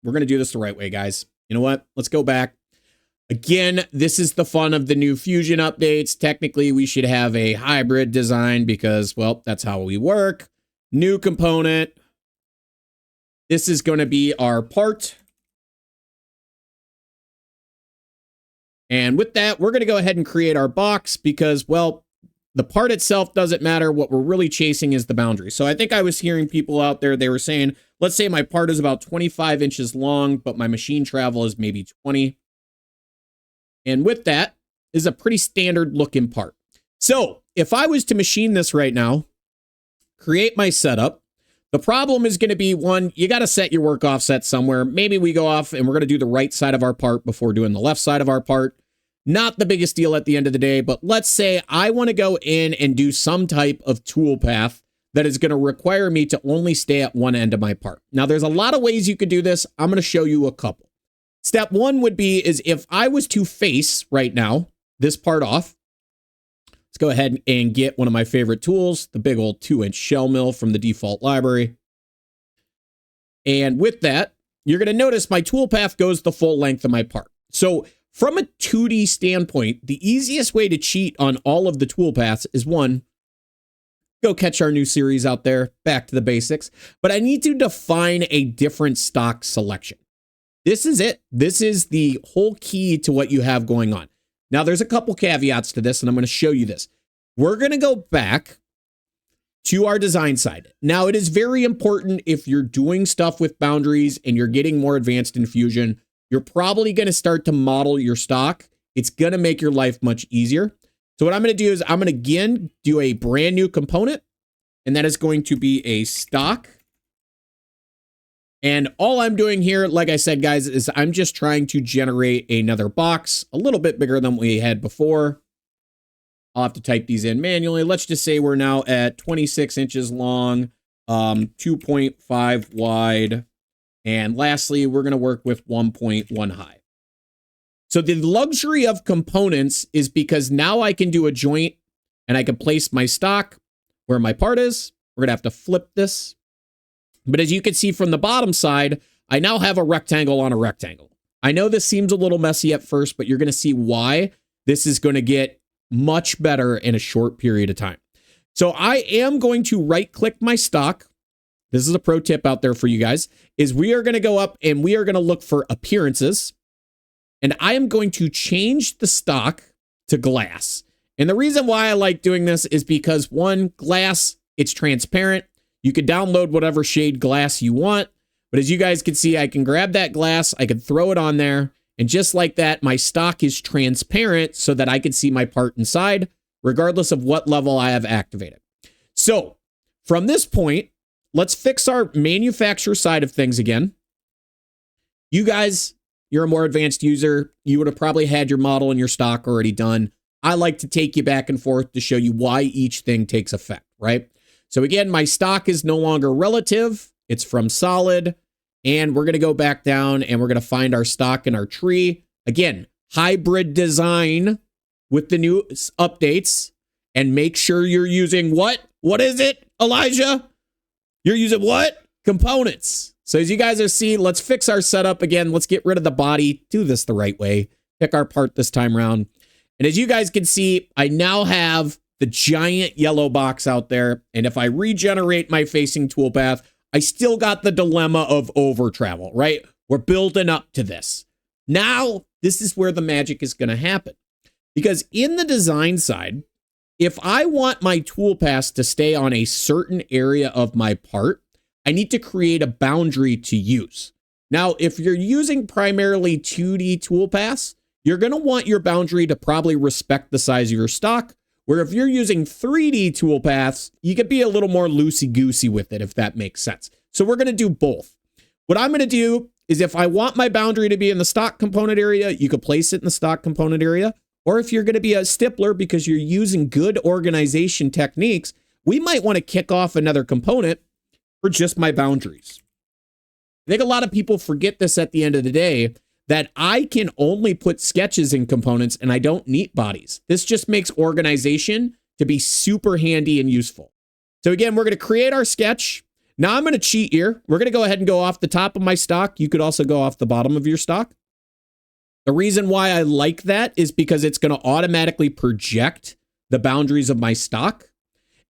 We're going to do this the right way, guys. You know what? Let's go back. Again, this is the fun of the new Fusion updates. Technically, we should have a hybrid design because, well, that's how we work. New component. This is going to be our part. And with that, we're going to go ahead and create our box because, well, the part itself doesn't matter. What we're really chasing is the boundary. So I think I was hearing people out there, they were saying, let's say my part is about 25 inches long, but my machine travel is maybe 20. And with that is a pretty standard looking part. So if I was to machine this right now, create my setup, the problem is going to be, one, you got to set your work offset somewhere. Maybe we go off and we're going to do the right side of our part before doing the left side of our part. Not the biggest deal at the end of the day, but let's say I want to go in and do some type of toolpath that is going to require me to only stay at one end of my part. Now, there's a lot of ways you could do this. I'm going to show you a couple. Step one would be is if I was to face right now this part off, let's go ahead and get one of my favorite tools, the big old 2-inch shell mill from the default library. And with that, you're going to notice my toolpath goes the full length of my part. So from a 2D standpoint, the easiest way to cheat on all of the toolpaths is, one, go catch our new series out there, back to the basics. But I need to define a different stock selection. This is it. This is the whole key to what you have going on. Now, there's a couple caveats to this, and I'm going to show you this. We're going to go back to our design side. Now, it is very important if you're doing stuff with boundaries and you're getting more advanced in Fusion, you're probably going to start to model your stock. It's going to make your life much easier. So what I'm going to do is I'm going to, again, do a brand new component, and that is going to be a stock. And all I'm doing here, like I said, guys, is I'm just trying to generate another box a little bit bigger than we had before. I'll have to type these in manually. Let's just say we're now at 26 inches long, 2.5 wide. And lastly, we're going to work with 1.1 high. So the luxury of components is because now I can do a joint and I can place my stock where my part is. We're going to have to flip this. But as you can see from the bottom side, I now have a rectangle on a rectangle. I know this seems a little messy at first, but you're going to see why this is going to get much better in a short period of time. So I am going to right click my stock. This is a pro tip out there for you guys, is we are going to go up and we are going to look for appearances. And I am going to change the stock to glass. And the reason why I like doing this is because, one, glass, it's transparent. You can download whatever shade glass you want. But as you guys can see, I can grab that glass, I can throw it on there. And just like that, my stock is transparent so that I can see my part inside, regardless of what level I have activated. So from this point, let's fix our manufacturer side of things again. You guys, you're a more advanced user. You would have probably had your model and your stock already done. I like to take you back and forth to show you why each thing takes effect, right? So again, my stock is no longer relative. It's from solid. And we're going to go back down and we're going to find our stock in our tree. Again, hybrid design with the new updates. And make sure you're using what? What is it, Elijah? You're using what? Components. So as you guys are seeing, let's fix our setup again. Let's get rid of the body. Do this the right way. Pick our part this time around. And as you guys can see, I now have the giant yellow box out there. And if I regenerate my facing toolpath, I still got the dilemma of over travel, right? We're building up to this. Now, this is where the magic is going to happen. Because in the design side, if I want my toolpath to stay on a certain area of my part, I need to create a boundary to use. Now, if you're using primarily 2D toolpaths, you're going to want your boundary to probably respect the size of your stock, where if you're using 3D toolpaths, you can be a little more loosey-goosey with it, if that makes sense. So we're going to do both. What I'm going to do is if I want my boundary to be in the stock component area, you could place it in the stock component area. Or if you're going to be a stippler because you're using good organization techniques, we might want to kick off another component for just my boundaries. I think a lot of people forget this at the end of the day, that I can only put sketches in components and I don't need bodies. This just makes organization to be super handy and useful. So again, we're going to create our sketch. Now I'm going to cheat here. We're going to go ahead and go off the top of my stock. You could also go off the bottom of your stock. The reason why I like that is because it's going to automatically project the boundaries of my stock.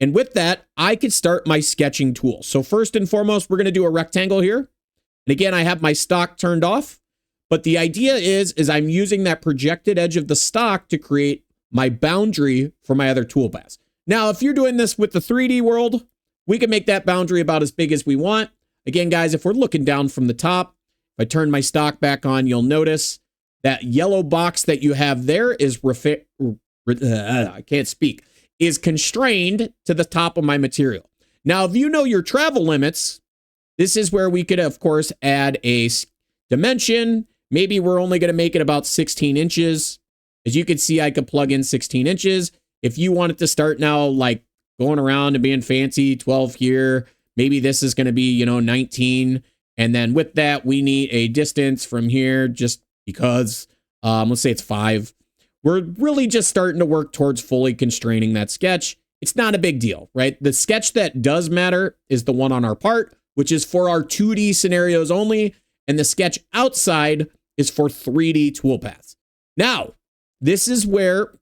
And with that, I could start my sketching tool. So first and foremost, we're going to do a rectangle here. And again, I have my stock turned off. But the idea is I'm using that projected edge of the stock to create my boundary for my other toolpaths. Now, if you're doing this with the 3D world, we can make that boundary about as big as we want. Again, guys, if we're looking down from the top, if I turn my stock back on, you'll notice that yellow box that you have there is, I can't speak, is constrained to the top of my material. Now, if you know your travel limits, this is where we could, of course, add a dimension. Maybe we're only going to make it about 16 inches. As you can see, I could plug in 16 inches. If you wanted to start now, like going around and being fancy, 12 here, maybe this is going to be, 19. And then with that, we need a distance from here just because, let's say it's 5. We're really just starting to work towards fully constraining that sketch. It's not a big deal, right? The sketch that does matter is the one on our part, which is for our 2D scenarios only. And the sketch outside is for 3D toolpaths. Now, this is where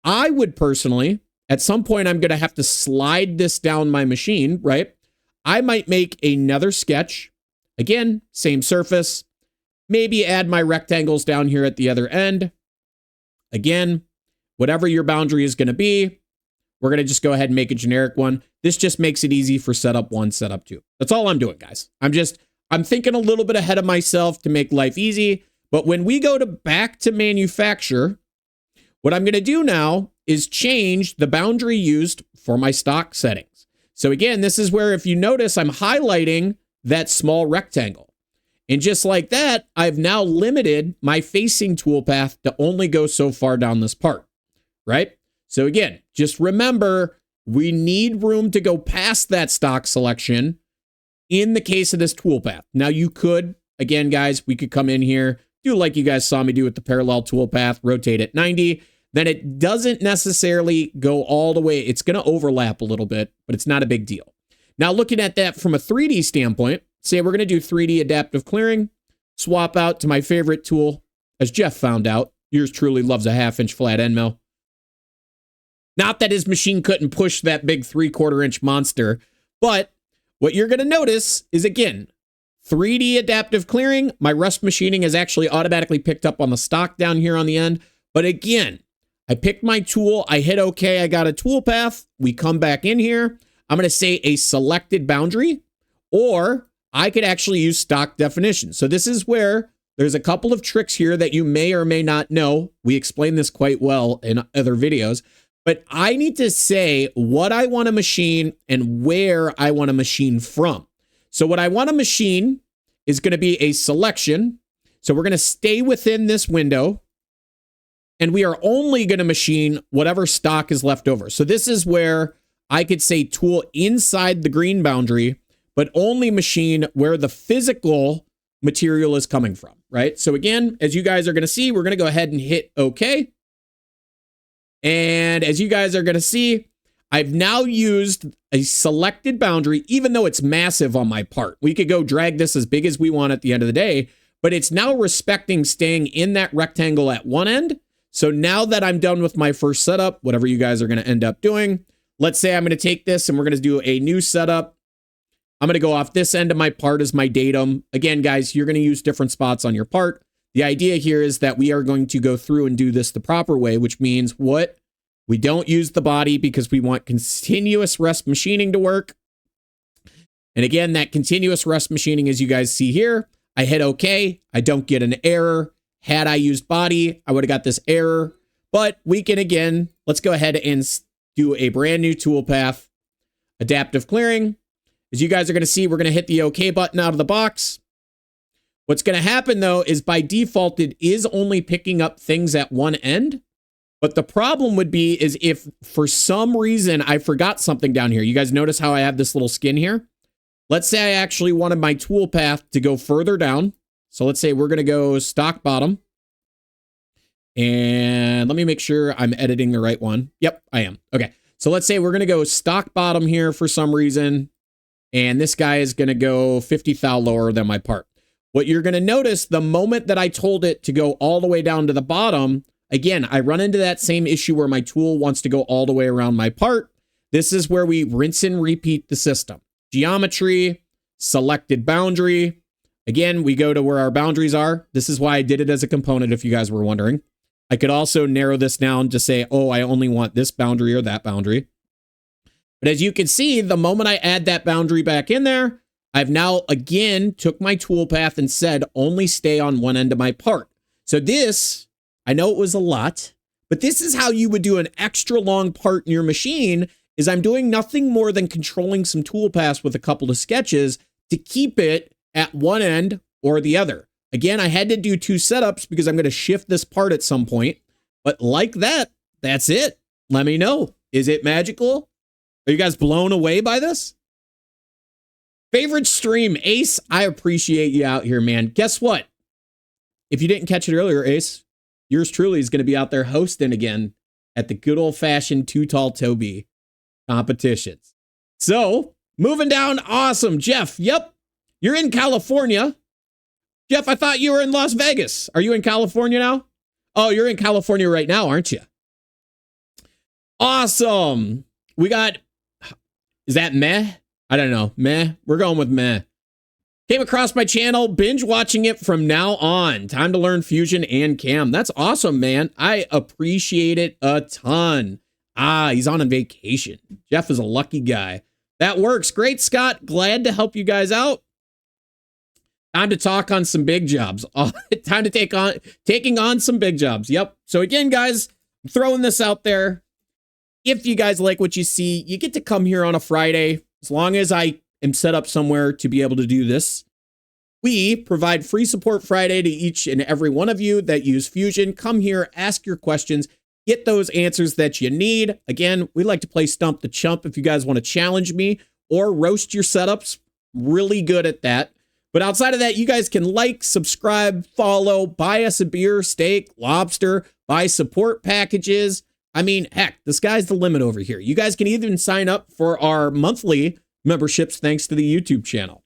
I would personally, at some point, I'm going to have to slide this down my machine, right? I might make another sketch. Again, same surface. Maybe add my rectangles down here at the other end. Again, whatever your boundary is going to be, we're going to just go ahead and make a generic one. This just makes it easy for setup 1, setup 2. That's all I'm doing, guys. I'm thinking a little bit ahead of myself to make life easy. But when we go back to manufacture, what I'm going to do now is change the boundary used for my stock settings. So again, this is where, if you notice, I'm highlighting that small rectangle. And just like that, I've now limited my facing toolpath to only go so far down this part, right? So again, just remember, we need room to go past that stock selection in the case of this toolpath. Now you could, again, guys, we could come in here, do like you guys saw me do with the parallel toolpath, rotate it 90. Then it doesn't necessarily go all the way. It's going to overlap a little bit, but it's not a big deal. Now, looking at that from a 3D standpoint, say we're going to do 3D adaptive clearing, swap out to my favorite tool, as Jeff found out. Yours truly loves a 1/2-inch flat end mill. Not that his machine couldn't push that big 3/4 inch monster, but what you're going to notice is, again, 3D adaptive clearing, my rust machining is actually automatically picked up on the stock down here on the end. But again, I picked my tool, I hit OK, I got a toolpath. We come back in here. I'm going to say a selected boundary, or I could actually use stock definition. So this is where there's a couple of tricks here that you may or may not know. We explain this quite well in other videos, but I need to say what I want to machine and where I want to machine from. So what I want to machine is going to be a selection. So we're going to stay within this window, and we are only going to machine whatever stock is left over. So this is where I could say tool inside the green boundary, but only machine where the physical material is coming from, right? So again, as you guys are going to see, we're going to go ahead and hit OK. And as you guys are going to see, I've now used a selected boundary, even though it's massive on my part. We could go drag this as big as we want at the end of the day, but it's now respecting staying in that rectangle at one end. So now that I'm done with my first setup, whatever you guys are going to end up doing, let's say I'm going to take this and we're going to do a new setup. I'm going to go off this end of my part as my datum. Again, guys, you're going to use different spots on your part. The idea here is that we are going to go through and do this the proper way, which means what? We don't use the body because we want continuous rest machining to work. And again, that continuous rest machining, as you guys see here, I hit OK. I don't get an error. Had I used body, I would have got this error. But we can, again, let's go ahead and do a brand new toolpath, adaptive clearing. As you guys are going to see, we're going to hit the OK button out of the box. What's going to happen, though, is by default, it is only picking up things at one end. But the problem would be is if for some reason I forgot something down here. You guys notice how I have this little skin here? Let's say I actually wanted my toolpath to go further down. So let's say we're going to go stock bottom. And let me make sure I'm editing the right one. Yep, I am. Okay. So let's say we're going to go stock bottom here for some reason. And this guy is going to go 50 thou lower than my part. What you're going to notice, the moment that I told it to go all the way down to the bottom, again, I run into that same issue where my tool wants to go all the way around my part. This is where we rinse and repeat the system. Geometry, selected boundary. Again, we go to where our boundaries are. This is why I did it as a component, if you guys were wondering. I could also narrow this down to say, oh, I only want this boundary or that boundary. But as you can see, the moment I add that boundary back in there, I've now again took my toolpath and said only stay on one end of my part. So this, I know it was a lot, but this is how you would do an extra long part in your machine. Is I'm doing nothing more than controlling some toolpaths with a couple of sketches to keep it at one end or the other. Again, I had to do 2 setups because I'm going to shift this part at some point. But like that, that's it. Let me know. Is it magical? Are you guys blown away by this? Favorite stream, Ace, I appreciate you out here, man. Guess what? If you didn't catch it earlier, Ace, yours truly is going to be out there hosting again at the good old-fashioned Too Tall Toby competitions. So, moving down, awesome. Jeff, yep, you're in California. Jeff, I thought you were in Las Vegas. Are you in California now? Oh, you're in California right now, aren't you? Awesome. We got, is that meh? I don't know. Meh. We're going with meh. Came across my channel, binge watching it from now on. Time to learn Fusion and Cam. That's awesome, man. I appreciate it a ton. Ah, he's on a vacation. Jeff is a lucky guy. That works. Great, Scott. Glad to help you guys out. Time to talk on some big jobs. Time to taking on some big jobs. Yep. So again, guys, I'm throwing this out there. If you guys like what you see, you get to come here on a Friday. As long as I am set up somewhere to be able to do this. We provide free support Friday to each and every one of you that use Fusion. Come here, ask your questions, get those answers that you need. Again, we like to play Stump the Chump if you guys want to challenge me or roast your setups. Really good at that. But outside of that, you guys can like, subscribe, follow, buy us a beer, steak, lobster, buy support packages. I mean, heck, the sky's the limit over here. You guys can even sign up for our monthly memberships thanks to the YouTube channel.